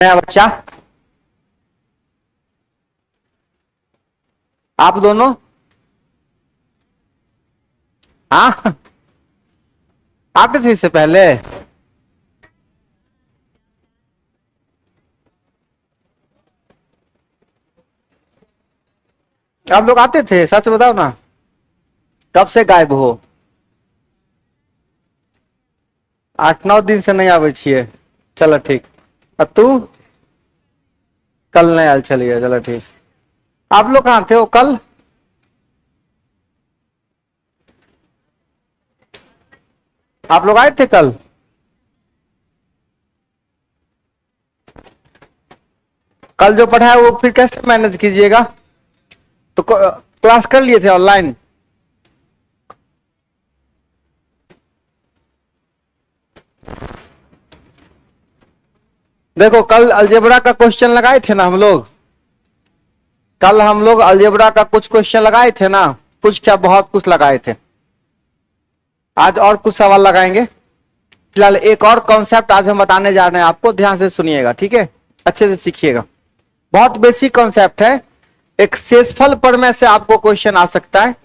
नया बच्चा, आप दोनों। हाँ, आते थे इससे पहले। आप लोग आते थे, सच बताओ ना। कब से गायब हो? 8-9 दिन से नहीं आवे छिए। चलो ठीक। और तू? कल नहीं आयल चलिए, चलो ठीक। आप लोग कहाँ थे वो कल? आप लोग आए थे कल? कल जो पढ़ा है वो फिर कैसे मैनेज कीजिएगा? तो क्लास कर लिए थे ऑनलाइन? देखो, कल अलजेब्रा का क्वेश्चन लगाए थे ना हम लोग। कल हम लोग अलजेब्रा का कुछ क्वेश्चन लगाए थे ना। कुछ क्या, बहुत कुछ लगाए थे। आज और कुछ सवाल लगाएंगे। फिलहाल एक और कॉन्सेप्ट आज हम बताने जा रहे हैं आपको, ध्यान से सुनिएगा, ठीक है? अच्छे से सीखिएगा। बहुत बेसिक कॉन्सेप्ट है। एक शेषफल प्रमेय से आपको क्वेश्चन आ सकता है,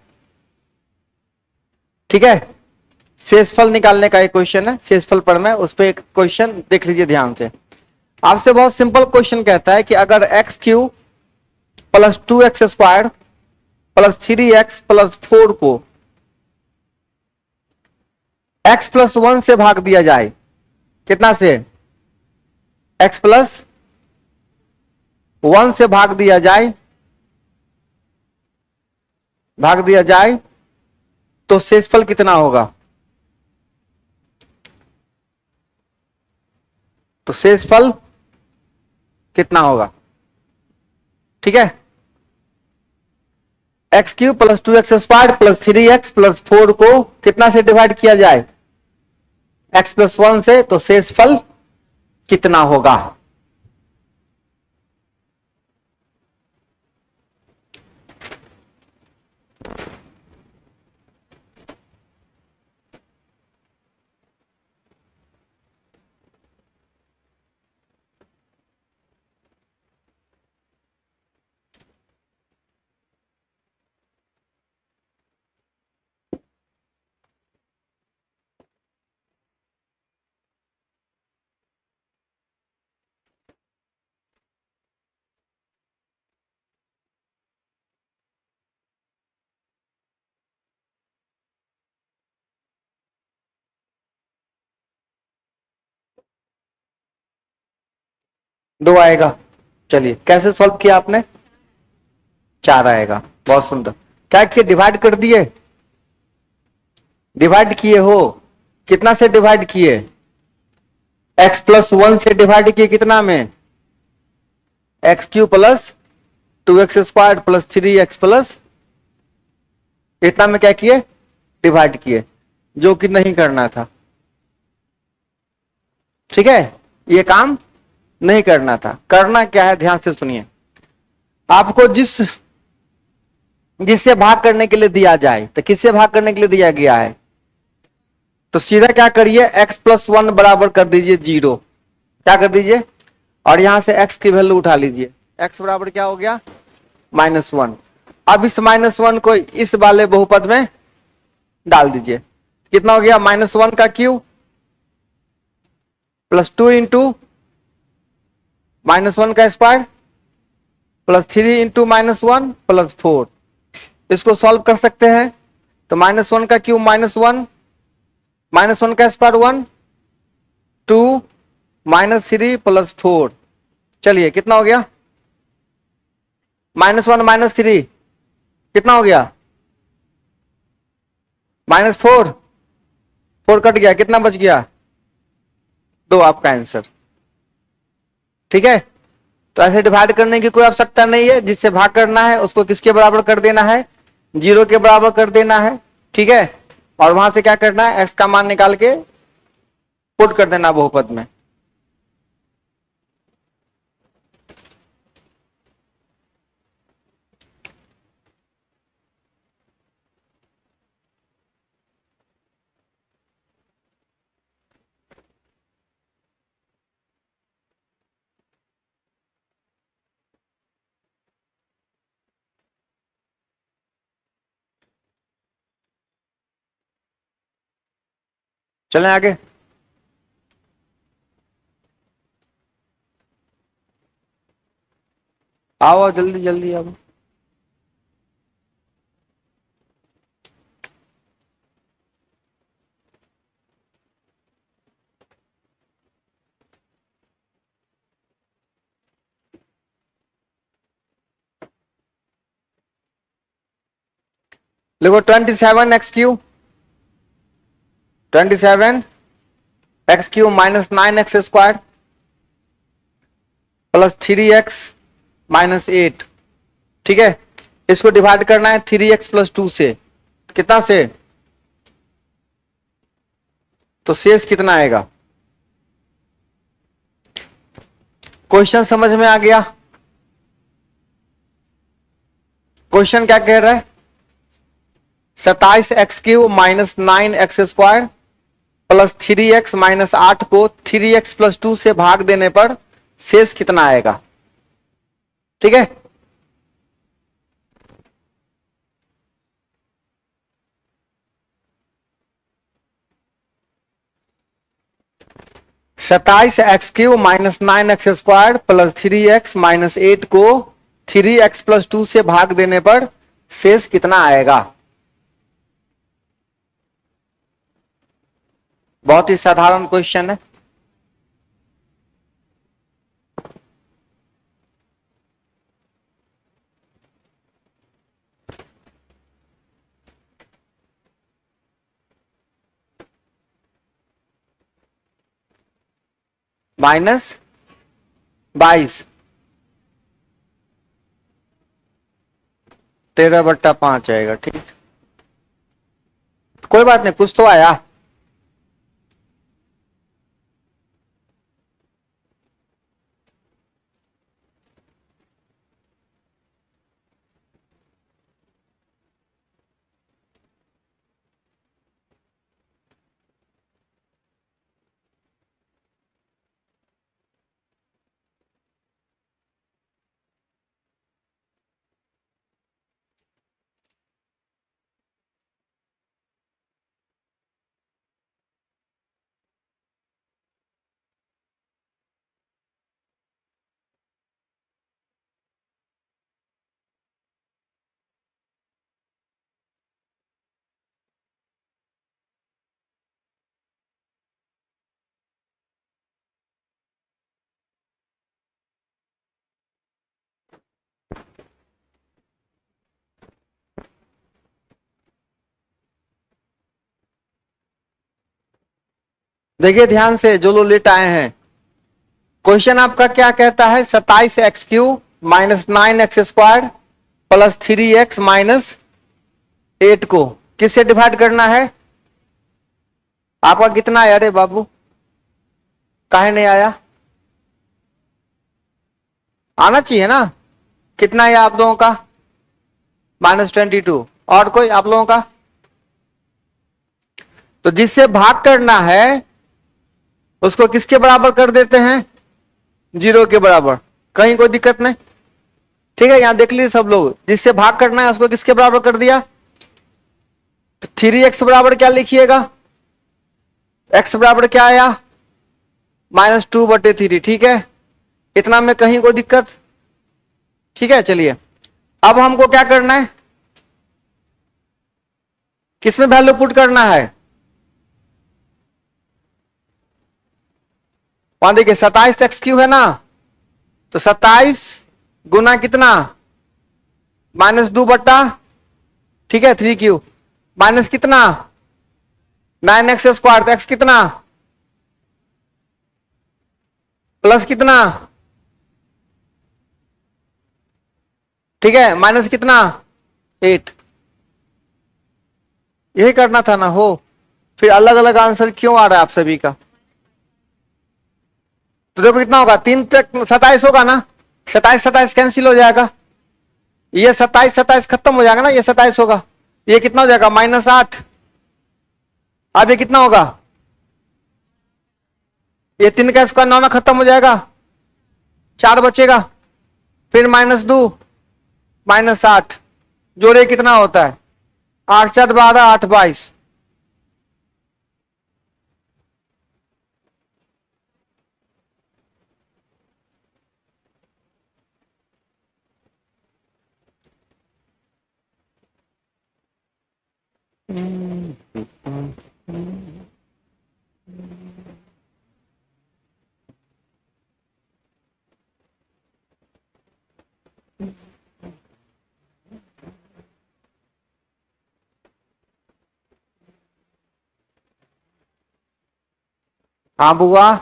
ठीक है? शेषफल निकालने का एक क्वेश्चन है, शेषफल प्रमेय, उस पर एक क्वेश्चन देख लीजिए ध्यान से। आपसे बहुत सिंपल क्वेश्चन कहता है कि अगर x Q plus 2x² plus 3x+4 को x+1 से भाग दिया जाए। कितना से? x+1 से भाग दिया जाए तो शेषफल कितना होगा? तो शेषफल कितना होगा? ठीक है? x³ + 2x² + 3x+4 को कितना से डिवाइड किया जाए? x+1 से, तो शेषफल कितना होगा? दो आएगा। चलिए, कैसे सॉल्व किया आपने? 4 आएगा। बहुत सुंदर। क्या किए? डिवाइड कर दिए। डिवाइड किए हो। कितना से डिवाइड किए? x+1 से डिवाइड किए कितना में? x³ + 2x² + 3x इतना में क्या किए? डिवाइड किए, जो कि नहीं करना था। ठीक है? ये काम नहीं करना था। करना क्या है, ध्यान से सुनिए। आपको जिससे भाग करने के लिए दिया जाए, तो किससे भाग करने के लिए दिया गया है? तो सीधा क्या करिए, x+1 बराबर कर दीजिए 0। क्या कर दीजिए? और यहां से x की वैल्यू उठा लीजिए। x बराबर क्या हो गया? -1। अब इस -1 को इस वाले बहुपद में डाल दीजिए। कितना हो गया? -1 का क्यूब +2 इंटू -1 का स्क्वायर +3 इंटू -1 +4। इसको सॉल्व कर सकते हैं। तो -1 का क्यूब -1, -1 का स्क्वायर 1, 2 -3 +4। चलिए, कितना हो गया? -1 -3 कितना हो गया? -4। 4 कट गया, कितना बच गया? 2 आपका आंसर। ठीक है? तो ऐसे डिवाइड करने की कोई आवश्यकता नहीं है। जिससे भाग करना है उसको किसके बराबर कर देना है? 0 के बराबर कर देना है। ठीक है? और वहां से क्या करना है? x का मान निकाल के पुट कर देना बहुपद में। चलें आगे। आओ जल्दी जल्दी आओ। देखो 27x³ 27x³ minus 9x² plus 3x-8। ठीक है, इसको डिवाइड करना है 3x+2 से। कितना से? तो शेष कितना आएगा? क्वेश्चन समझ में आ गया? क्वेश्चन क्या कह रहा है? 27x³ minus 9x² plus 3x-8 को 3x+2 से भाग देने पर शेष कितना आएगा? ठीक है, सताइस x³ minus 9x² plus 3x-8 को 3x+2 से भाग देने पर शेष कितना आएगा? बहुत ही साधारण क्वेश्चन है। -22 13/5 आएगा। ठीक, कोई बात नहीं, कुछ तो आया। देखिए ध्यान से, जो लोग लेट आए हैं, क्वेश्चन आपका क्या कहता है? 27x³ minus 9x² plus 3x-8 को किससे डिवाइड करना है? आपका कितना आया? अरे बाबू, काहे नहीं आया? आना चाहिए ना। कितना है आप लोगों का? -22। और कोई आप लोगों का? तो जिससे भाग करना है उसको किसके बराबर कर देते हैं? 0 के बराबर। कहीं कोई दिक्कत नहीं। ठीक है, यहां देख लीजिए सब लोग, जिससे भाग करना है उसको किसके बराबर कर दिया? तो 3x बराबर क्या लिखिएगा? x बराबर क्या आया? -2/3। ठीक है, इतना में कहीं कोई दिक्कत? ठीक है, चलिए अब हमको क्या करना है? किसमें वैल्यू पुट करना है? वहां देखिए 27x³ है ना, तो 27 गुना कितना? -2 ठीक है 3³ माइनस कितना? 9x²। तो x कितना? प्लस कितना? ठीक है, माइनस कितना? 8। यही करना था ना। हो, फिर अलग अलग आंसर क्यों आ रहा है आप सभी का? तो देखो कितना होगा? 3 तक 27 होगा ना, 27 कैंसिल हो जाएगा, ये 27 खत्म हो जाएगा ना, ये 27 होगा, ये कितना हो जाएगा? -8। अब ये कितना होगा? ये 3 का स्क्वायर 9 खत्म हो जाएगा, 4 बचेगा, फिर -2 -8 जोड़े कितना होता है? 8 4 12 8 22। हाँ बुआ,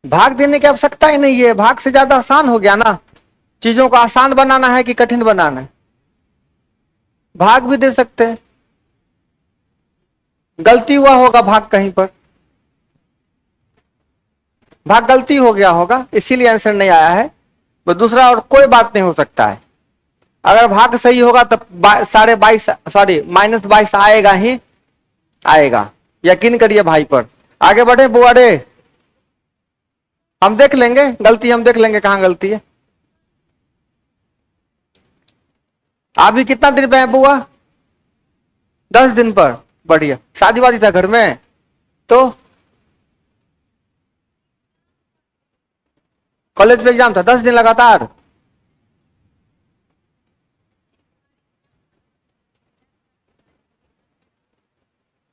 भाग देने की आवश्यकता ही नहीं है, भाग से ज्यादा आसान हो गया ना। चीजों को आसान बनाना है कि कठिन बनाना है? भाग भी दे सकते हैं। गलती हुआ होगा भाग कहीं पर, भाग गलती हो गया होगा इसीलिए आंसर नहीं आया है। बस दूसरा और कोई बात नहीं हो सकता है। अगर भाग सही होगा तो 22.5 सॉरी -22 आएगा ही आएगा। यकीन करिए भाई पर। आगे बढ़े बुआ रे, हम देख लेंगे गलती, हम देख लेंगे कहां गलती है। आप भी कितना दिन पे है बुआ? 10 दिन पर। बढ़िया। शादी वादी था घर में तो? कॉलेज में एग्जाम था, 10 दिन लगातार?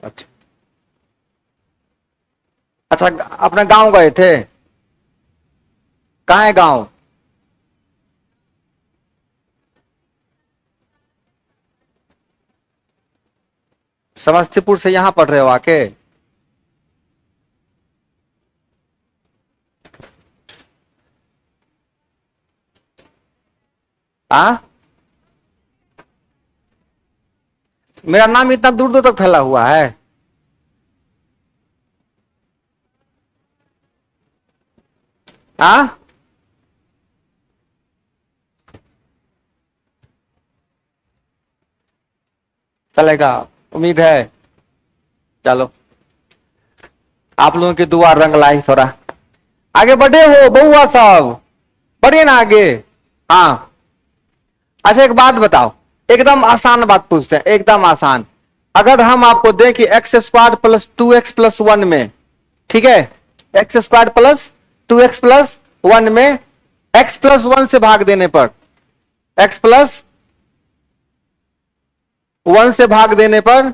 अच्छा अच्छा, अपना गांव गए थे? कहाँ है गांव? समस्तीपुर से यहाँ पढ़ रहे हो आके? हाँ, मेरा नाम इतना दूर दूर तक फैला हुआ है? हाँ, चलेगा, उम्मीद है। चलो, आप लोगों की दुआ रंग लाई थोड़ा। आगे बढ़े हो बउआ साहब? बढ़िए ना आगे। हाँ, अच्छा एक बात बताओ, एकदम आसान बात पूछते हैं, एकदम आसान। अगर हम आपको दें कि x² + 2x + 1 में, ठीक है, x² + 2x + 1 में x + 1 से भाग देने पर, x + 1 से भाग देने पर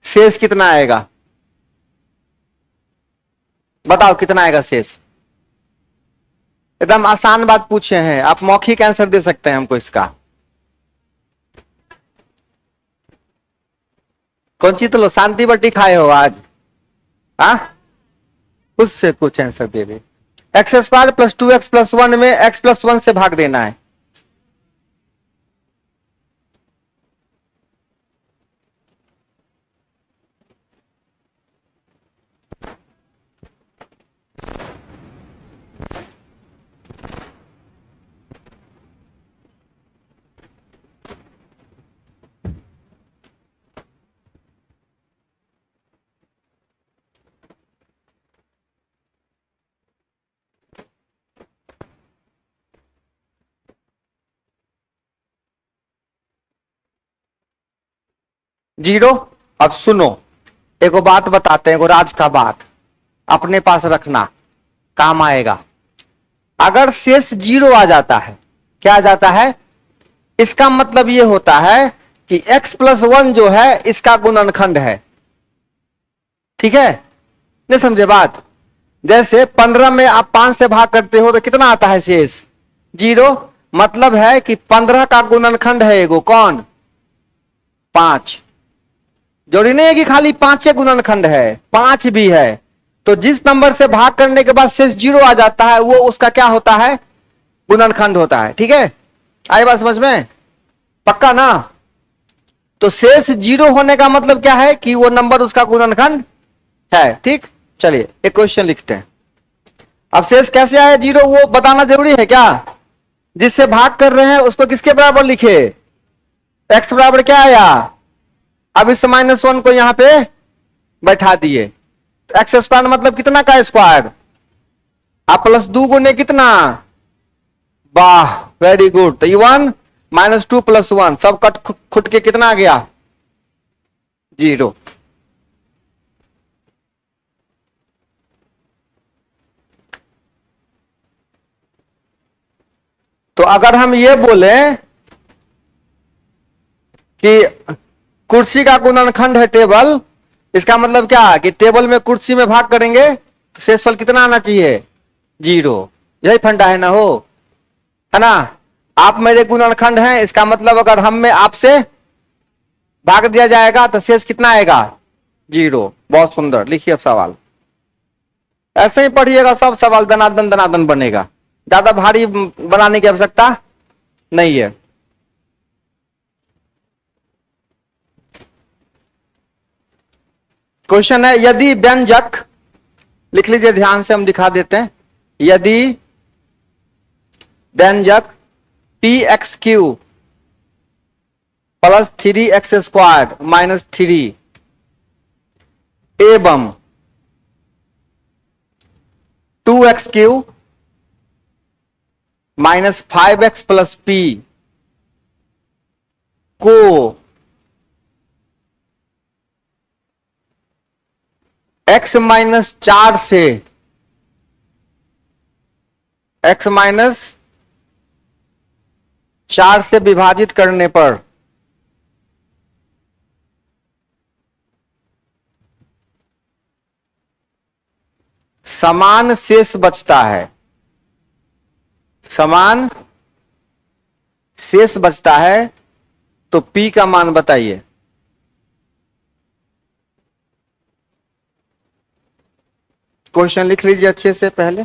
शेष कितना आएगा? बताओ कितना आएगा शेष? एकदम आसान बात पूछे हैं, आप मौखिक आंसर दे सकते हैं हमको इसका। कौन सी तो लो, शांति बट्टी खाए हो आज? हाँ, कुछ से कुछ आंसर दे दे। x² + 2x + 1 में x + 1 से भाग देना है। जीरो। अब सुनो, एगो बात बताते हैं, एगो राज का बात अपने पास रखना, काम आएगा। अगर शेष जीरो आ जाता है, क्या आ जाता है, इसका मतलब यह होता है कि x + 1 जो है इसका गुणनखंड है। ठीक है, नहीं समझे बात? जैसे 15 में आप 5 से भाग करते हो तो कितना आता है शेष? जीरो। मतलब है कि 15 का गुणनखंड है एगो, कौन? 5। जरूरी नहीं है कि खाली 5 गुणनखंड है, 5 भी है। तो जिस नंबर से भाग करने के बाद शेष जीरो आ जाता है वो उसका क्या होता है? गुणनखंड होता है। ठीक है, आई बात समझ में? पक्का ना? तो शेष जीरो होने का मतलब क्या है कि वो नंबर उसका गुणनखंड है। ठीक, चलिए एक क्वेश्चन लिखते हैं। अब शेष कैसे आया जीरो वो बताना जरूरी है क्या? जिससे भाग कर रहे हैं उसको किसके बराबर लिखे? एक्स बराबर क्या आया? अब इस -1 को यहां पे बैठा दिए। x² मतलब कितना का स्क्वायर? आप +2 गुने कितना? वाह, वेरी गुड। तो 1 -2 + 1 सब कट खुट के कितना आ गया? जीरो। तो अगर हम ये बोले कि कुर्सी का गुणनखंड है टेबल, इसका मतलब क्या कि टेबल में कुर्सी में भाग करेंगे तो शेषफल कितना आना चाहिए? 0। यही फंडा है ना, है ना। आप मेरे गुणनखंड हैं, इसका मतलब अगर हम में आपसे भाग दिया जाएगा तो शेष कितना आएगा? 0। बहुत सुंदर, लिखिए अब सवाल। ऐसे ही पढ़िएगा, सब सवाल दनादन दनादन बनेगा, ज्यादा भारी बनाने की आवश्यकता नहीं है। क्वेश्चन है, यदि व्यंजक, लिख लीजिए ध्यान से, हम दिखा देते हैं। यदि व्यंजक P x Q plus 3x² minus 3 एवं 2x³ minus 5x plus P को x माइनस 4 से विभाजित करने पर समान शेष बचता है, समान शेष बचता है, तो P का मान बताइए। क्वेश्चन लिख लीजिए अच्छे से पहले।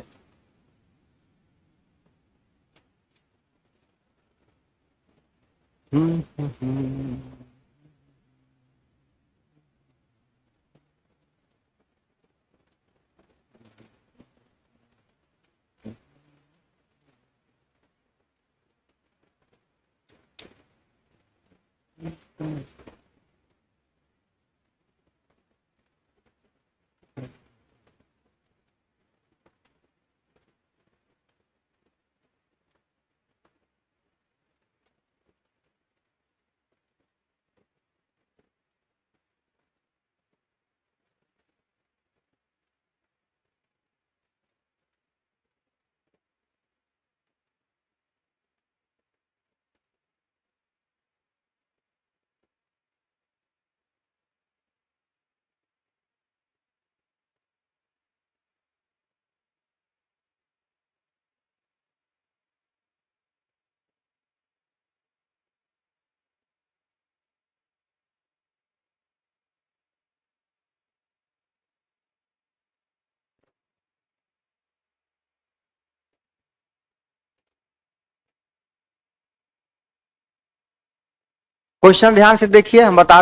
क्वेश्चन ध्यान से देखिए, हम बता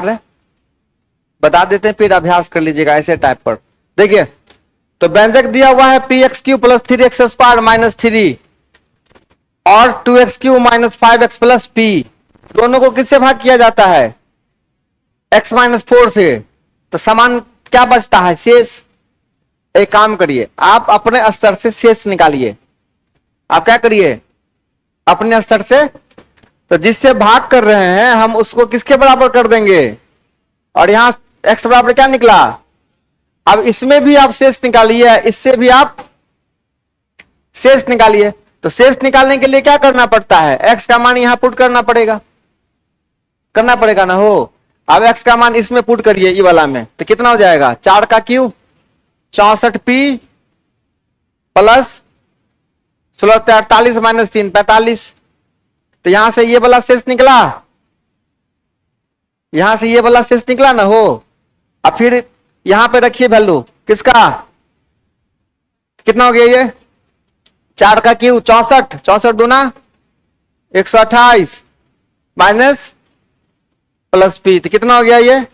देते हैं, फिर अभ्यास कर लीजिएगा ऐसे टाइप पर। देखिए, तो व्यंजक दिया हुआ है px³ प्लस 3x² माइनस 3 और 2x³ minus 5x plus p, दोनों को किससे भाग किया जाता है? x माइनस 4 से। तो समान क्या बचता है? शेष। एक काम करिए, आप अपने स्तर से शेष निकालिए। आप क्या करिए? अपने स्तर से, तो जिससे भाग कर रहे हैं हम उसको किसके बराबर कर देंगे, और यहां x बराबर क्या निकला? अब इसमें भी आप शेष निकालिए, इससे भी आप शेष निकालिए। तो शेष निकालने के लिए क्या करना पड़ता है? x का मान यहां पुट करना पड़ेगा ना, अब x का मान इसमें पुट करिए, ये वाला में, तो कितना हो जाएगा? 4 का क्यूब 64p प्लस 16 48 माइनस 3 45। तो यहां से ये वाला शेष निकला, यहां से ये वाला शेष निकला ना, अब फिर यहां पे रखिए वैल्यू किसका, कितना हो गया ये? 4 का क्यूब 64, 64 दूना 128 माइनस प्लस पी, तो कितना हो गया ये?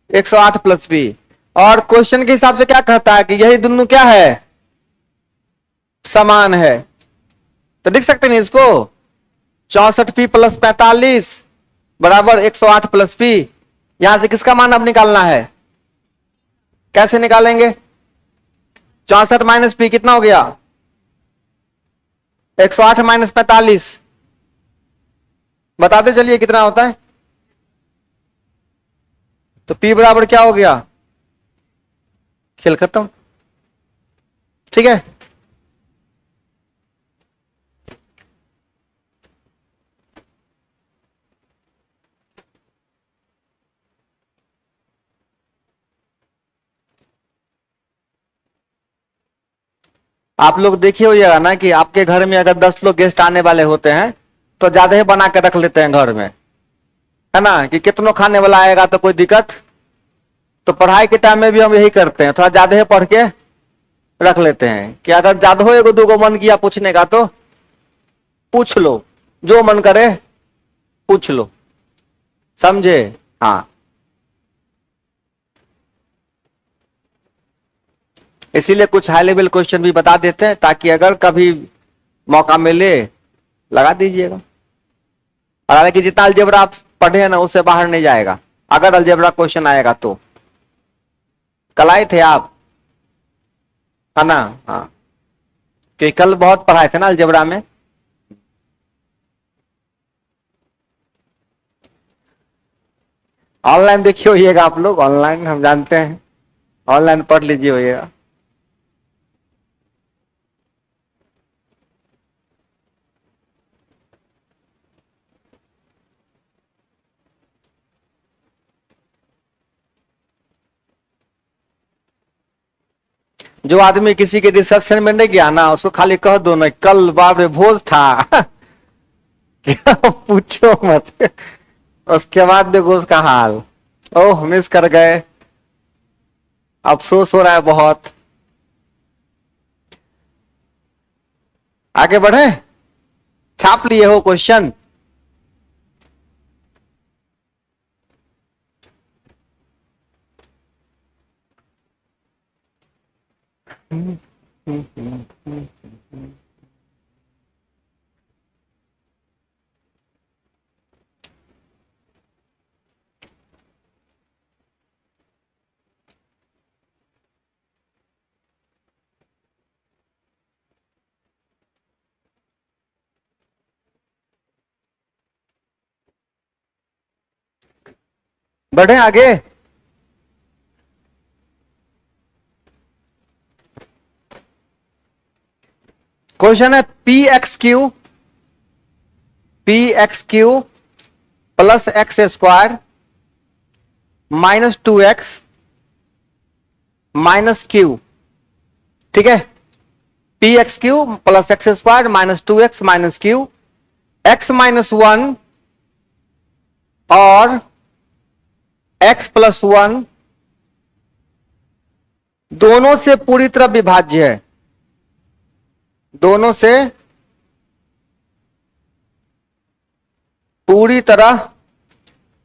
108 प्लस पी। और क्वेश्चन के हिसाब से क्या कहता है कि यही दोनों क्या है? समान है। तो लिख सकते हैं इसको, 64p प्लस 45 बराबर 108 प्लस पी। यहां से किसका मान अब निकालना है? कैसे निकालेंगे? 64 माइनस पी कितना हो गया? 108 माइनस 45, बताते चलिए कितना होता है। तो P बराबर क्या हो गया? खेल खत्म, ठीक है। आप लोग देखिए होइएगा ना कि आपके घर में अगर 10 लोग गेस्ट आने वाले होते हैं तो ज्यादा ही बना के रख लेते हैं घर में, है ना, कि कितनों खाने वाला आएगा तो कोई दिक्कत। तो पढ़ाई के टाइम में भी हम यही करते हैं, थोड़ा ज्यादा ही पढ़ के रख लेते हैं कि अगर ज्यादा हो एगो दूगो मन किया पूछने का तो पूछ लो, जो मन करे पूछ लो, समझे। हाँ, इसीलिए कुछ हाई लेवल क्वेश्चन भी बता देते हैं ताकि अगर कभी मौका मिले लगा दीजिएगा। और हालांकि जितना अलजेब्रा आप पढ़े हैं ना उससे बाहर नहीं जाएगा, अगर अलजेब्रा क्वेश्चन आएगा तो। कल आए थे आप, है ना। हाँ, कि कल बहुत पढ़ाए थे ना अलजेब्रा में। ऑनलाइन देखिए होइएगा आप लोग, ऑनलाइन हम जानते हैं, ऑनलाइन पढ़ लीजिए होइएगा। जो आदमी किसी के रिसेप्शन में नहीं गया ना उसको खाली कह दो ना कल बाप रे भोज था क्या पूछो मत। उसके बाद देखो उसका हाल, ओह मिस कर गए, अफसोस हो रहा है बहुत। आगे बढ़े, छाप लिए हो क्वेश्चन। बढ़े आगे। क्वेश्चन है P x Q plus X square -2x -q। ठीक है, px³ plus X square -2x -q, x-1 और x+1 दोनों से पूरी तरह विभाज्य है, दोनों से पूरी तरह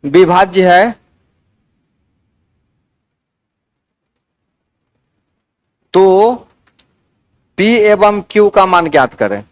विभाज्य है। तो P एवं Q का मान ज्ञात करें।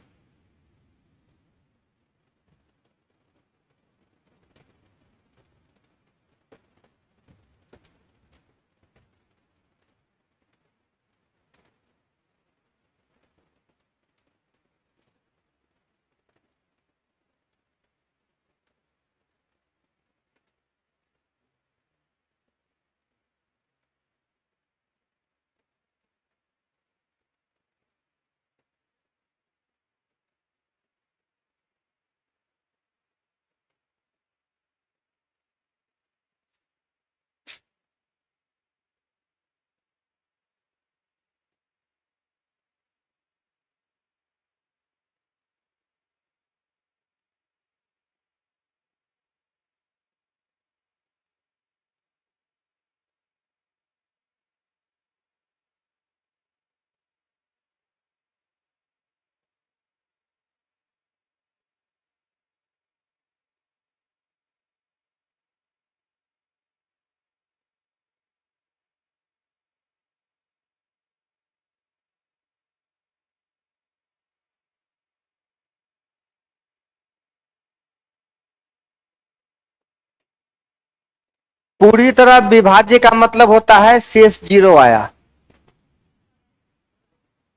पूरी तरह विभाज्य का मतलब होता है शेष 0 आया।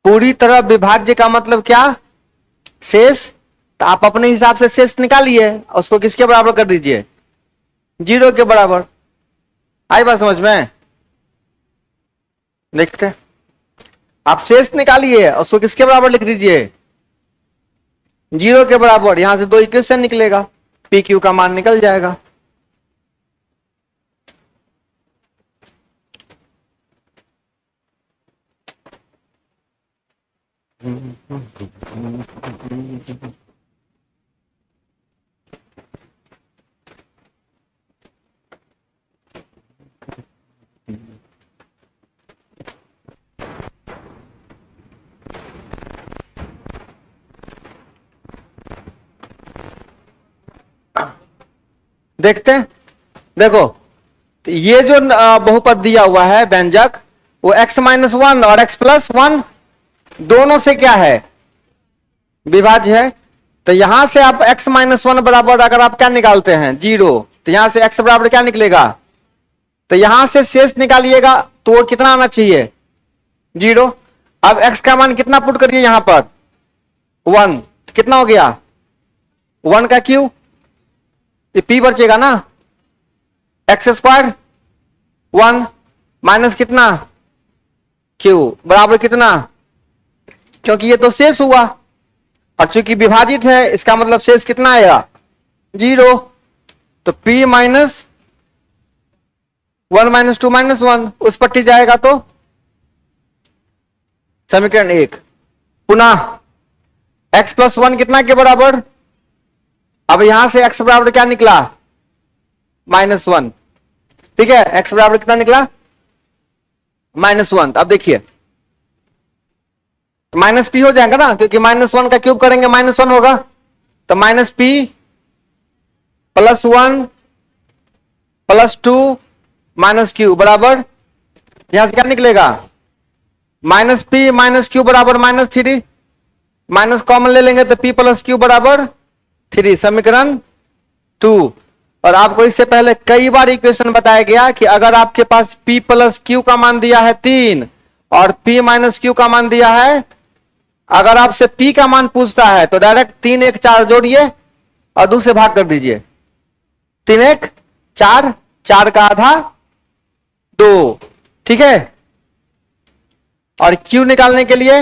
पूरी तरह विभाज्य का मतलब क्या, शेष। तो आप अपने हिसाब से शेष निकालिए, उसको किसके बराबर कर दीजिए, 0 के बराबर। आई बात समझ में। देखते आप शेष निकालिए, उसको किसके बराबर लिख दीजिए, 0 के बराबर। यहां से 2 इक्वेशन निकलेगा, पी क्यू का मान निकल जाएगा। देखते हैं, देखो ये जो बहुपद दिया हुआ है व्यंजक, वो x-1 और x+1 दोनों से क्या है, विभाज्य है। तो यहां से आप x-1 बराबर अगर आप क्या निकालते हैं 0, तो यहां से x बराबर क्या निकलेगा, तो यहां से शेष निकालिएगा तो वो कितना आना चाहिए 0। अब x का मान कितना पुट करिए यहां पर 1, तो कितना हो गया 1 का क्यू, ये p बचेगा ना, x² 1 माइनस कितना q बराबर कितना, क्योंकि ये तो शेष हुआ और चूंकि विभाजित है इसका मतलब शेष कितना आएगा 0। तो p माइनस 1 माइनस 2 माइनस 1 उस पट्टी जाएगा तो समीकरण 1। पुनः x+1 कितना के बराबर, अब यहां से x बराबर क्या निकला -1, ठीक है, x बराबर कितना निकला -1। अब देखिए माइनस पी हो जाएगा ना, क्योंकि -1 का क्यूब करेंगे -1 होगा, तो -p +1 +2 -q बराबर यहां से क्या निकलेगा -p -q बराबर -3, माइनस कॉमन ले लेंगे तो p + q बराबर 3, समीकरण 2। और आपको इससे पहले कई बार इक्वेशन बताया गया कि अगर आपके पास p + q का मान दिया है 3 और p - q का मान दिया है, अगर आपसे p का मान पूछता है तो डायरेक्ट 3 1 4 जोड़िए और 2 से भाग कर दीजिए, 3 1 4, 4 का आधा 2, ठीक है। और q निकालने के लिए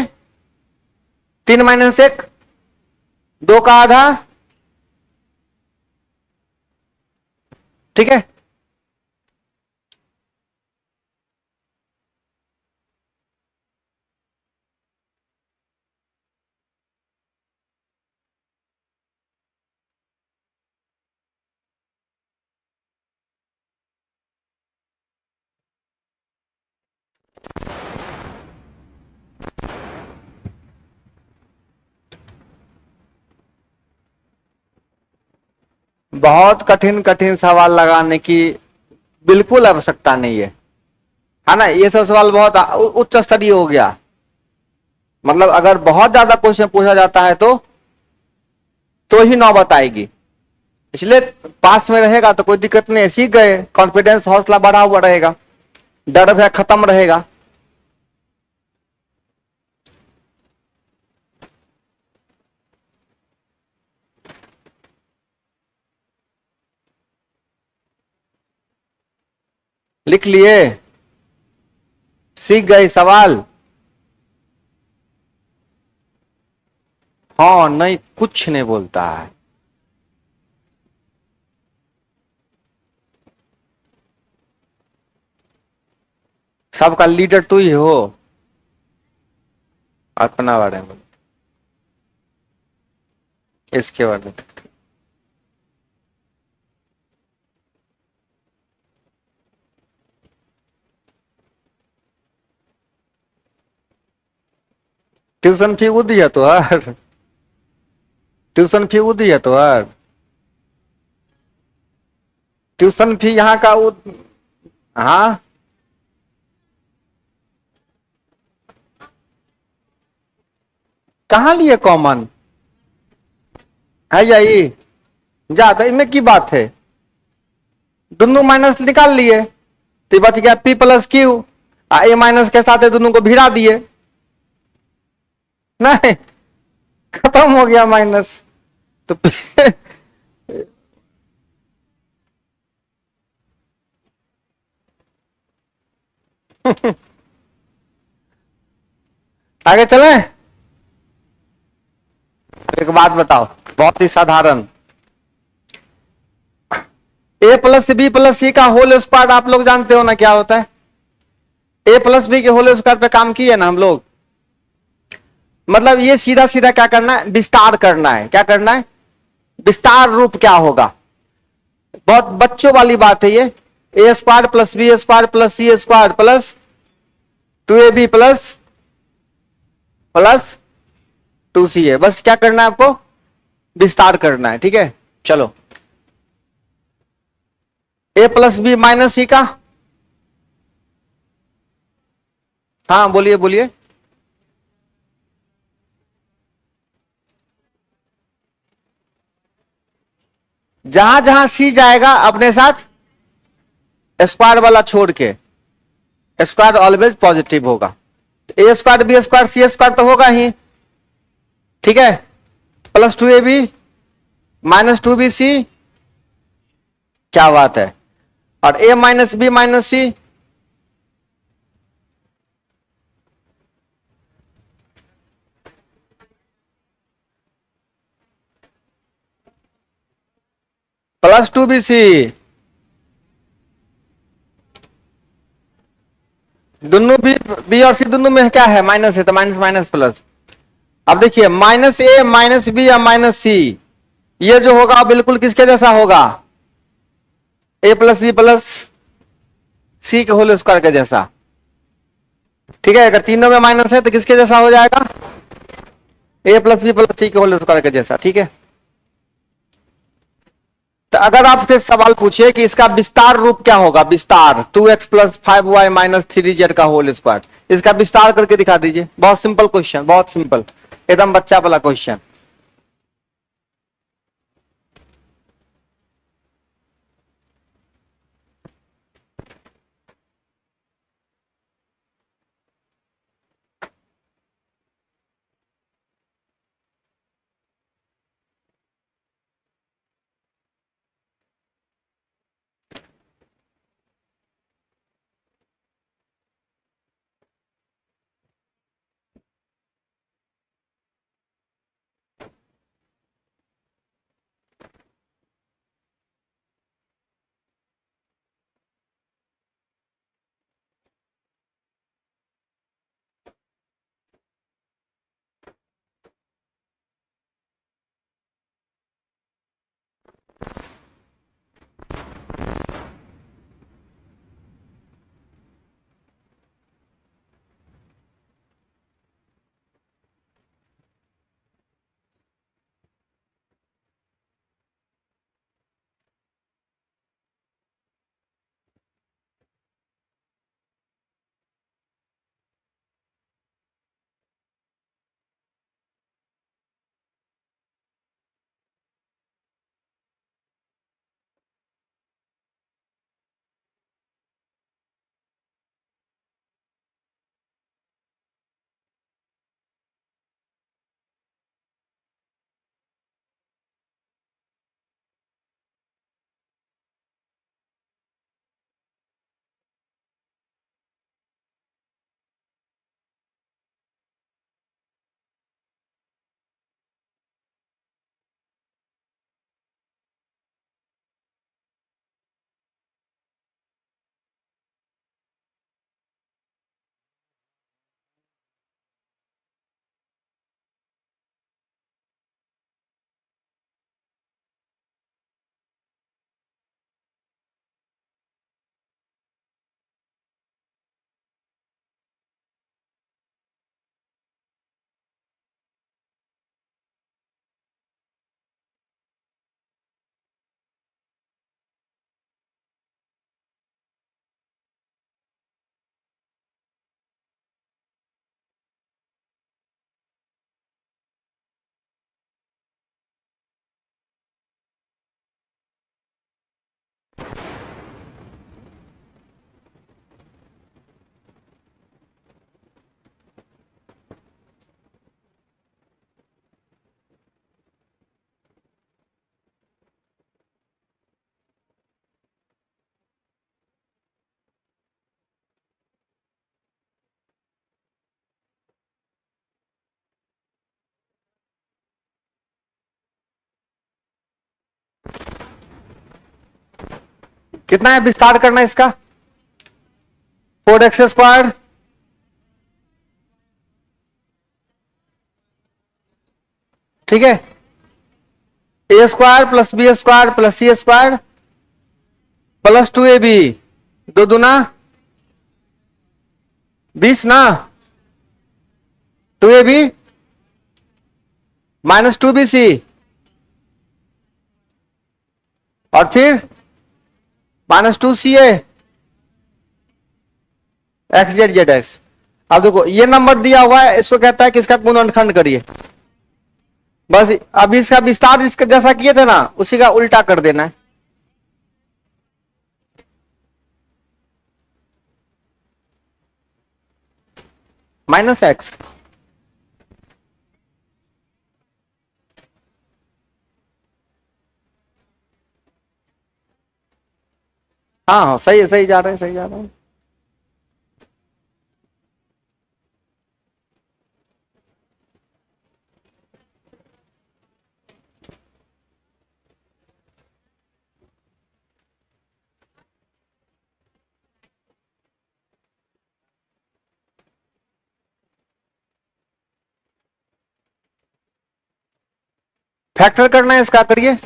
3 - 1 2 का आधा, ठीक है। बहुत कठिन कठिन सवाल लगाने की बिल्कुल आवश्यकता नहीं है ना। ये सब सवाल बहुत उच्च स्तरीय हो गया, मतलब अगर बहुत ज्यादा क्वेश्चन पूछा जाता है तो ही नौबत आएगी। इसलिए पास में रहेगा तो कोई दिक्कत नहीं है, सीख गए, कॉन्फिडेंस हौसला बढ़ा हुआ रहेगा, डर भय खत्म रहेगा। लिख लिए, सीख गए सवाल, हाँ नहीं कुछ नहीं बोलता है। सबका लीडर तू ही हो, अपना बारे में इसके बारे में ट्यूशन फी वो दिया तो यार, ट्यूशन फी वो दिया तो यार, ट्यूशन फी यहाँ का वो, हाँ कहाँ लिए कॉमन है यही, ज्यादा इनमें की बात है, दोनों माइनस निकाल लिए तो बच गया p + q, a माइनस के साथ दोनों को भिड़ा दिए, नहीं खत्म हो गया माइनस तो आगे चले। एक बात बताओ बहुत ही साधारण, a + b + c का होल स्क्वायर आप लोग जानते हो ना क्या होता है, a + b के होल स्क्वायर पे काम किए ना हम लोग, मतलब ये सीधा सीधा क्या करना है, विस्तार करना है। क्या करना है, विस्तार रूप क्या होगा। बहुत बच्चों वाली बात है ये। A square plus B square plus C square plus 2ab plus plus 2c है। बस क्या करना है आपको, विस्तार करना है। ठीक है, चलो a प्लस बी माइनस सी का, हाँ बोलिए बोलिए। जहां जहां सी जाएगा अपने साथ स्क्वायर वाला छोड़ के, स्क्वायर ऑलवेज पॉजिटिव होगा। ए स्क्वायर बी स्क्वायर सी स्क्वायर तो होगा ही, ठीक है, प्लस 2ab माइनस 2bc, क्या बात है, और a minus B minus C, plus 2bc। दोनों बी और सी दोनों में क्या है, माइनस है, तो माइनस माइनस प्लस। अब देखिए माइनस ए माइनस बी या माइनस सी, ये जो होगा बिल्कुल किसके जैसा होगा, ए प्लस सी के होल स्क्वायर के जैसा। ठीक है, अगर तीनों में माइनस है तो किसके जैसा हो जाएगा, ए प्लस बी प्लस सी के होल स्क्वायर के जैसा। ठीक है, तो अगर आपसे सवाल पूछे कि इसका विस्तार रूप क्या होगा, विस्तार 2x plus 5y minus 3z का होल स्क्वायर, इसका विस्तार करके दिखा दीजिए। बहुत सिंपल क्वेश्चन, बहुत सिंपल, एकदम बच्चा वाला क्वेश्चन। कितना है विस्तार करना इसका, 4x स्क्वायर ठीक है, A square plus B square plus C square plus 2ab, दो दूना 20 ना, 2ab माइनस 2bc और फिर minus 2ca x Z Z x. अब देखो ये नंबर दिया हुआ है, इसको कहता है कि इसका गुणनखंड करिए। बस अब इसका विस्तार इसका जैसा किए थे ना उसी का उल्टा कर देना है। माइनस एक्स, हाँ हाँ सही है, सही जा रहे हैं, सही जा रहे हैं। फैक्टर करना है इसका, करिए।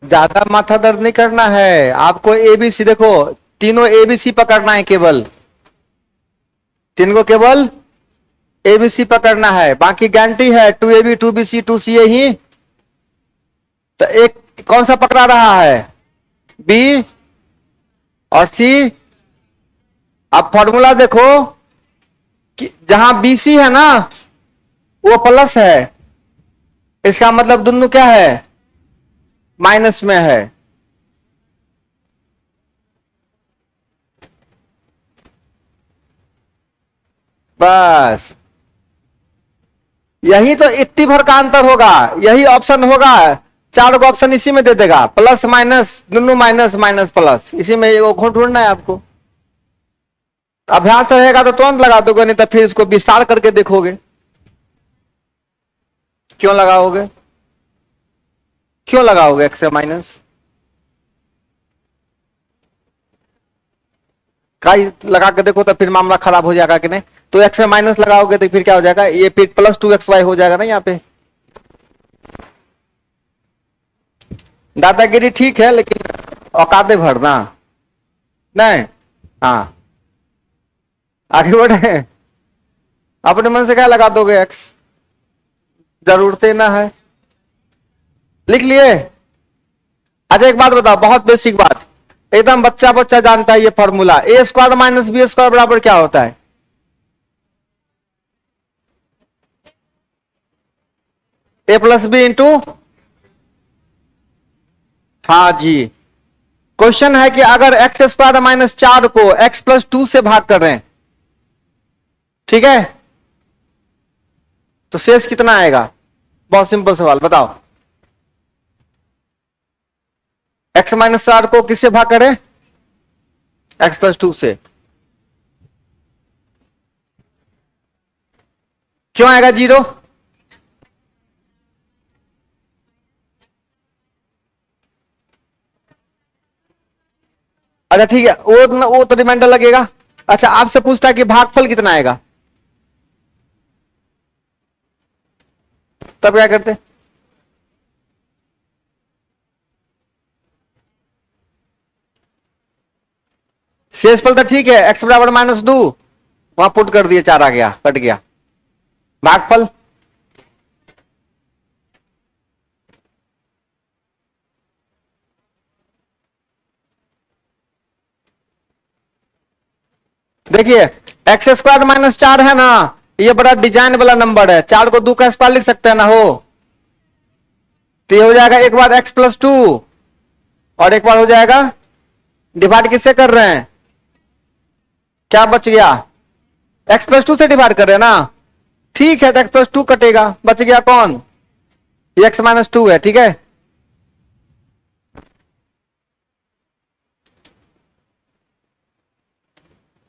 ज्यादा माथा दर्द नहीं करना है आपको, एबीसी देखो, तीनों एबीसी पकड़ना है, केवल तीन को केवल एबीसी पकड़ना है, बाकी गारंटी है 2ab 2bc 2ca ही। तो एक कौन सा पकड़ा रहा है, बी और सी। अब फॉर्मूला देखो कि जहां बीसी है ना वो प्लस है, इसका मतलब दोनों क्या है, माइनस में है। बस यही तो इतनी भर का अंतर होगा, यही ऑप्शन होगा, चार को ऑप्शन इसी में दे देगा, प्लस माइनस दोनों माइनस माइनस प्लस, इसी में एक ढूंढना है आपको। अभ्यास रहेगा तो तुरंत लगा दोगे, नहीं तो फिर इसको विस्तार करके देखोगे। क्यों लगाओगे, क्यों लगाओगे एक्स माइनस, काई लगा के देखो तो फिर मामला खराब हो जाएगा कि नहीं। तो एक्स में माइनस लगाओगे तो फिर क्या हो जाएगा, ये फिर प्लस 2xy हो जाएगा ना यहाँ पे। दादागिरी ठीक है लेकिन औकाते भरना नहीं। हाँ आगे बढ़े, अपने मन से क्या लगा दोगे एक्स, जरूरत ना है, लिख लिए। अच्छा एक बात बताओ, बहुत बेसिक बात, एकदम बच्चा बच्चा जानता है ये फॉर्मूला, ए स्क्वायर माइनस बी स्क्वायर बराबर क्या होता है, ए प्लस बी इंटू, हाँ जी। क्वेश्चन है कि अगर एक्स स्क्वायर माइनस 4 को एक्स प्लस 2 से भाग कर रहे हैं, ठीक है, तो शेष कितना आएगा। बहुत सिंपल सवाल, बताओ एक्स माइनस 4 को किससे भाग करें, एक्स प्लस 2 से, क्यों आएगा 0। अच्छा ठीक है, वो तो रिमाइंडर लगेगा। अच्छा आपसे पूछता है कि भागफल कितना आएगा, तब क्या करते, शेषफल तो ठीक है, एक्स बराबर माइनस 2, वहां पुट कर दिए, 4 आ गया, कट गया। भागफल देखिए, एक्स स्क्वायर माइनस 4 है ना, ये बड़ा डिजाइन वाला नंबर है, 4 को 2 का स्क्वायर लिख सकते हैं ना हो, तो ये हो जाएगा एक बार x+2 और एक बार हो जाएगा डिवाइड किससे कर रहे हैं, क्या बच गया, x+2 से डिवाइड कर रहे हैं ना, ठीक है, तो x+2 कटेगा, बच गया कौन, ये x-2 है, ठीक है।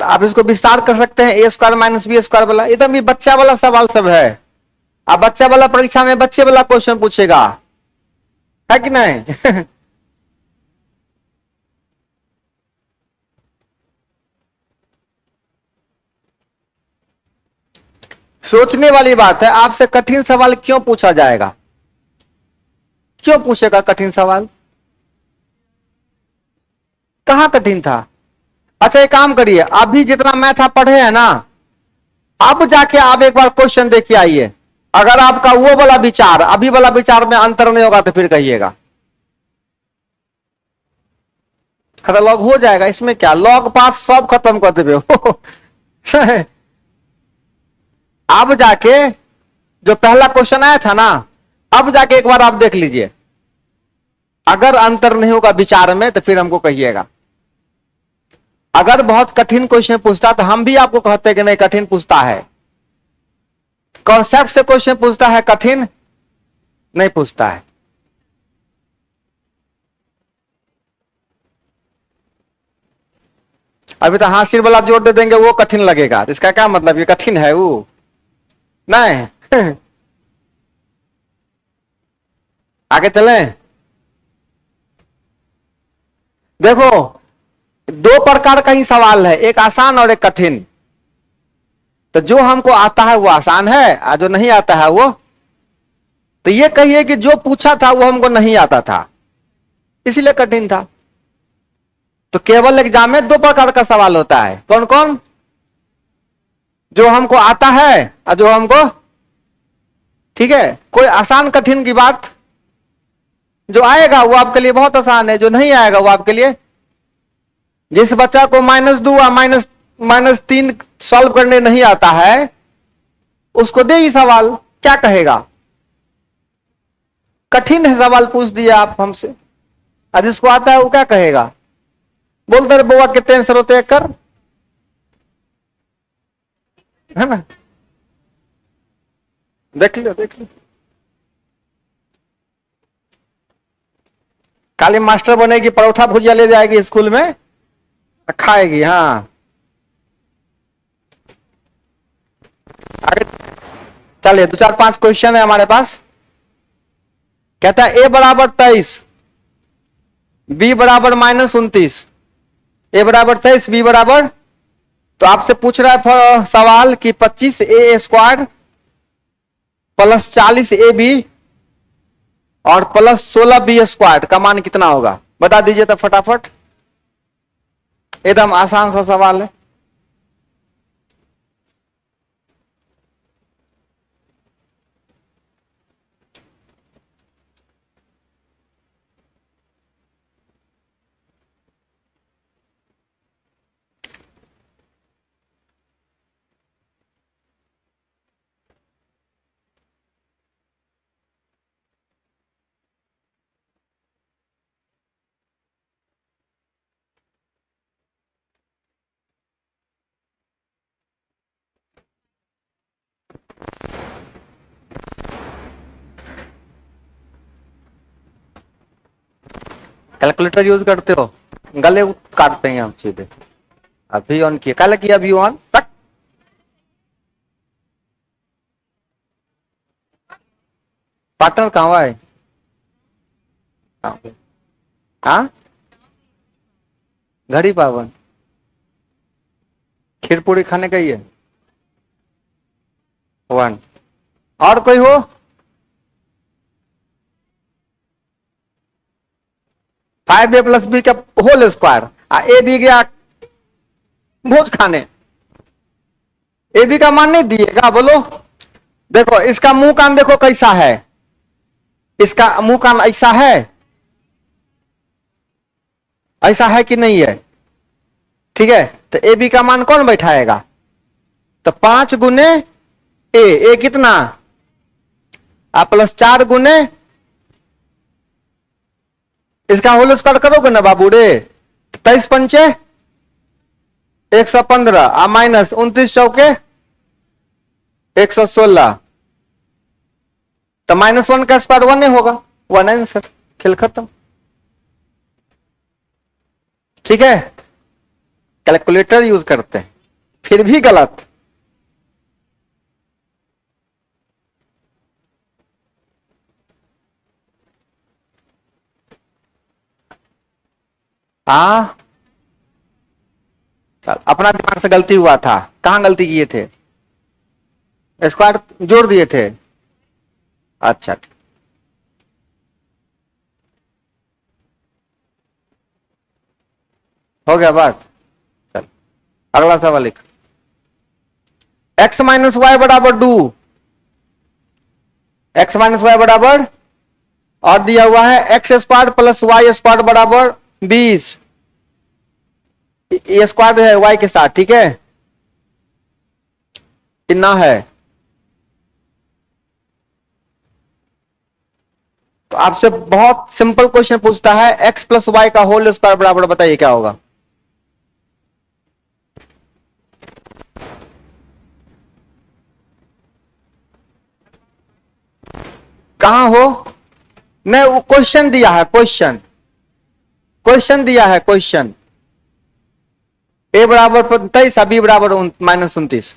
तो आप इसको विस्तार कर सकते हैं, a² - b² वाला, एकदम ये बच्चा वाला सवाल सब है। अब बच्चा वाला परीक्षा में बच्चे वाला क्वेश्चन पूछेगा, है कि नहीं सोचने वाली बात है, आपसे कठिन सवाल क्यों पूछा जाएगा, क्यों पूछेगा कठिन सवाल, कहां कठिन था। अच्छा एक काम करिए, अभी जितना मैथ आप पढ़े हैं ना, अब जाके आप एक बार क्वेश्चन देख के आइए, अगर आपका वो वाला विचार अभी वाला विचार में अंतर नहीं होगा तो फिर कहिएगा। अरे लॉग हो जाएगा, इसमें क्या, लॉग पास सब खत्म कर देवे अब जाके जो पहला क्वेश्चन आया था ना, अब जाके एक बार आप देख लीजिए, अगर अंतर नहीं होगा विचार में तो फिर हमको कहिएगा। अगर बहुत कठिन क्वेश्चन पूछता तो हम भी आपको कहते कि नहीं कठिन पूछता है, कॉन्सेप्ट से क्वेश्चन पूछता है, कठिन नहीं पूछता है। अभी तो हासिल वाला जोड़ दे देंगे वो कठिन लगेगा, इसका क्या मतलब, ये कठिन है वो नहीं आगे चलें, देखो 2 प्रकार का ही सवाल है, एक आसान और एक कठिन। तो जो हमको आता है वो आसान है, और जो नहीं आता है वो, तो ये कहिए कि जो पूछा था वो हमको नहीं आता था इसलिए कठिन था। तो केवल एग्जाम में 2 प्रकार का सवाल होता है, कौन कौन, जो हमको आता है और जो हमको, ठीक है, कोई आसान कठिन की बात, जो आएगा वो आपके लिए बहुत आसान है, जो नहीं आएगा वो आपके लिए, जिस बच्चा को -2 और -3 सॉल्व करने नहीं आता है उसको दे ही सवाल, क्या कहेगा, कठिन है सवाल पूछ दिया आप हमसे, और जिसको आता है वो क्या कहेगा, बोलते रहे बुआ कितने आंसर होते कर, है ना, देख लो देख लो, काली मास्टर बनेगी, परोठा भुजिया ले जाएगी स्कूल में खाएगी। हाँ आगे चलिए, 2 4 5 क्वेश्चन है हमारे पास। कहता है a = 23, b = -29, a = 23, b बराबर, तो आपसे पूछ रहा है सवाल कि 25a² + 40ab और +16b² का मान कितना होगा, बता दीजिए तो फटाफट, एकदम आसान सा सवाल है। कैलकुलेटर यूज करते हो, गले काटते हैं हम सीधे, अभी ऑन किया, कल किया अभी ऑन तक, पार्टनर कहाँ है, हाँ घड़ी पावन, खीर पूरी खाने का ही है 1, और कोई हो, फाइव ए प्लस बी का होल स्क्वायर, ए बी गया भोज खाने, ए बी का मान नहीं दिएगा, बोलो, देखो इसका मुंह कान देखो कैसा है, इसका मुंह कान ऐसा है कि नहीं है, ठीक है, तो ए बी का मान कौन बैठाएगा, तो 5 × ए कितना आप प्लस 4 गुने इसका होल स्क्वायर करोगे ना बाबू रे, 23 पंचे 115 आ माइनस 29 चौके 116, तो -1 का स्क्वायर 1 ही होगा, 1 आंसर, खेल खत्म। ठीक है, कैलकुलेटर यूज करते हैं फिर भी गलत। चल अपना दिमाग से गलती हुआ था, कहां गलती किए थे, स्क्वायर जोड़ दिए थे। अच्छा हो गया बात। चल अगला सवाल लिख, x माइनस वाई बराबर 2, x माइनस वाई बराबर, और दिया हुआ है X square plus Y square बराबर 20, ये स्क्वायर है वाई के साथ, ठीक है, कितना है। तो आपसे बहुत सिंपल क्वेश्चन पूछता है, एक्स प्लस वाई का होल स्क्वायर बराबर, बताइए क्या होगा। कहां हो, नहीं वो क्वेश्चन दिया है, क्वेश्चन दिया है, क्वेश्चन ए बराबर 23, बी बराबर -29,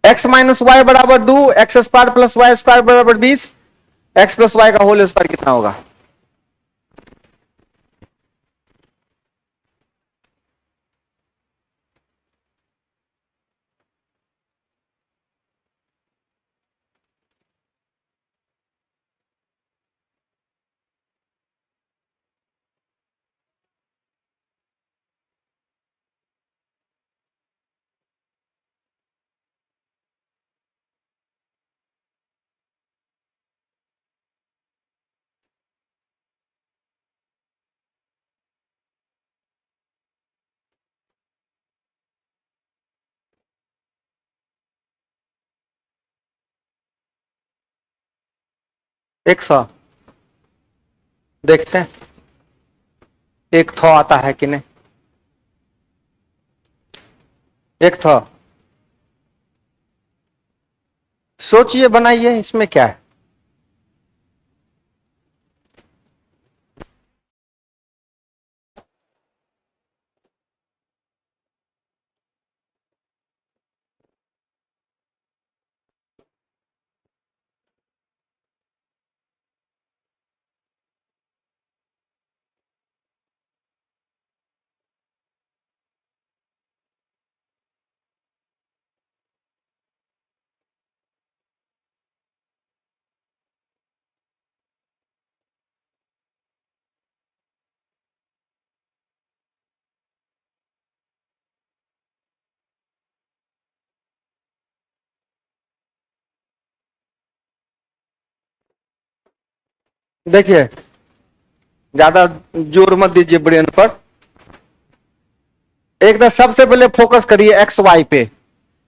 एक्स माइनस वाई बराबर 2, X square plus Y square बराबर 20, एक्स प्लस वाई का होल स्क्वायर कितना होगा। एक 100, देखते हैं एक थौ आता है कि नहीं, एक थौ, सोचिए बनाइए, इसमें क्या है। देखिए ज्यादा जोर मत दीजिए ब्रेन पर, एकदम सबसे पहले फोकस करिए एक्स वाई पे,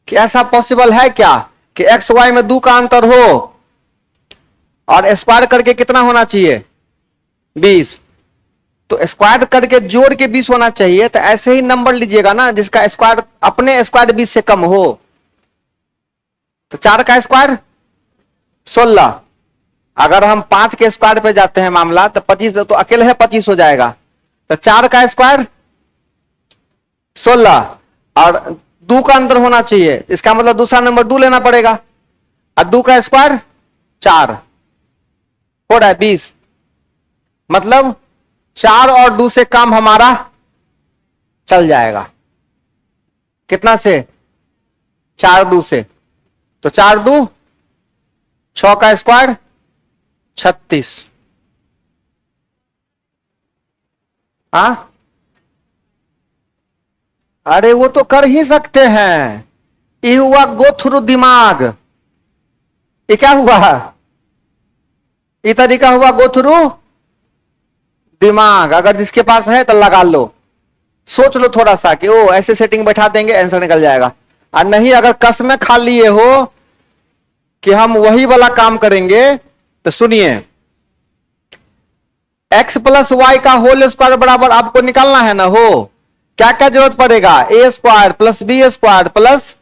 कि ऐसा पॉसिबल है क्या कि एक्स वाई में 2 का अंतर हो और स्क्वायर करके कितना होना चाहिए 20, तो स्क्वायर करके जोड़ के 20 होना चाहिए, तो ऐसे ही नंबर लीजिएगा ना जिसका स्क्वायर अपने स्क्वायर 20 से कम हो। तो 4 का स्क्वायर 16, अगर हम 5 के स्क्वायर पे जाते हैं मामला, तो 25, तो अकेले है 25 हो जाएगा, तो 4 का स्क्वायर 16 और 2 का अंतर होना चाहिए, इसका मतलब दूसरा नंबर 2 लेना पड़ेगा, और 2 का स्क्वायर 4 हो रहा है 20, मतलब 4 और 2 से काम हमारा चल जाएगा, कितना से 4 2 से, तो 4 2 6 का स्क्वायर 36, हाँ अरे वो तो कर ही सकते हैं, ये हुआ गो थ्रू दिमाग, ये क्या हुआ, ये तरीका हुआ गो थ्रू दिमाग, अगर जिसके पास है तो लगा लो, सोच लो थोड़ा सा कि ओ ऐसे सेटिंग बैठा देंगे आंसर निकल जाएगा, और नहीं अगर कसमें खा लिए हो कि हम वही वाला काम करेंगे तो सुनिए, x प्लस वाई का होल स्क्वायर बराबर आपको निकालना है ना हो, क्या क्या जरूरत पड़ेगा, A square plus B square plus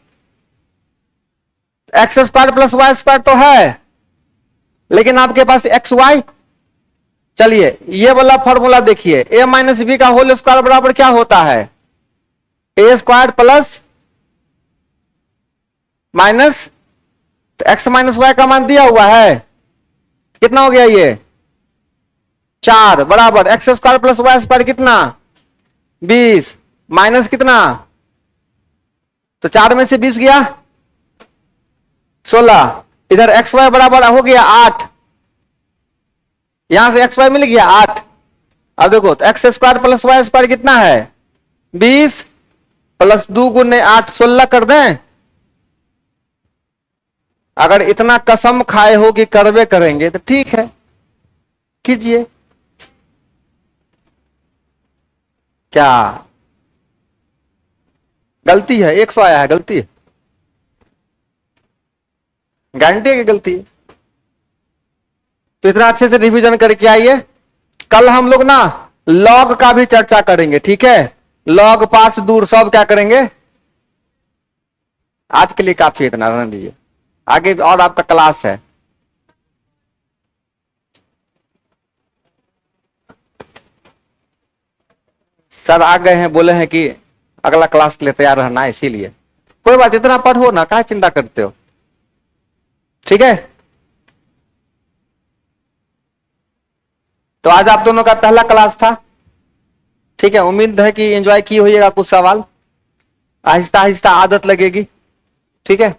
X square plus Y square तो है, लेकिन आपके पास एक्स वाई। चलिए ये वाला फॉर्मूला देखिए, ए माइनस बी का होल स्क्वायर बराबर क्या होता है, ए स्क्वायर प्लस माइनस, तो एक्स माइनस वाई का मान दिया हुआ है, कितना हो गया ये 4 बराबर X square plus Y square कितना 20 माइनस कितना, तो 4 में से 20 गया 16, इधर एक्स वाई बराबर हो गया 8, यहां से एक्स वाई मिल गया 8। अब देखो तो X square plus Y square कितना है 20 प्लस 2 गुने 8 16 कर दें। अगर इतना कसम खाए हो कि करवे करेंगे तो ठीक है कीजिए, क्या गलती है, 100 आया है गलती है, गारंटी है कि गलती है। तो इतना अच्छे से रिवीजन करके आइए, कल हम लोग ना लॉग का भी चर्चा करेंगे, ठीक है, लॉग 5 दूर सब क्या करेंगे। आज के लिए काफी इतना रहने दीजिए, आगे और आपका क्लास है। सर आ गए हैं, बोले हैं कि अगला क्लास के लिए तैयार रहना है, इसीलिए कोई बात, इतना पढ़ो ना, क्या चिंता करते हो, ठीक है। तो आज आप दोनों का पहला क्लास था, ठीक है, उम्मीद है कि एंजॉय की होइएगा, कुछ सवाल आहिस्ता आहिस्ता आदत लगेगी, ठीक है।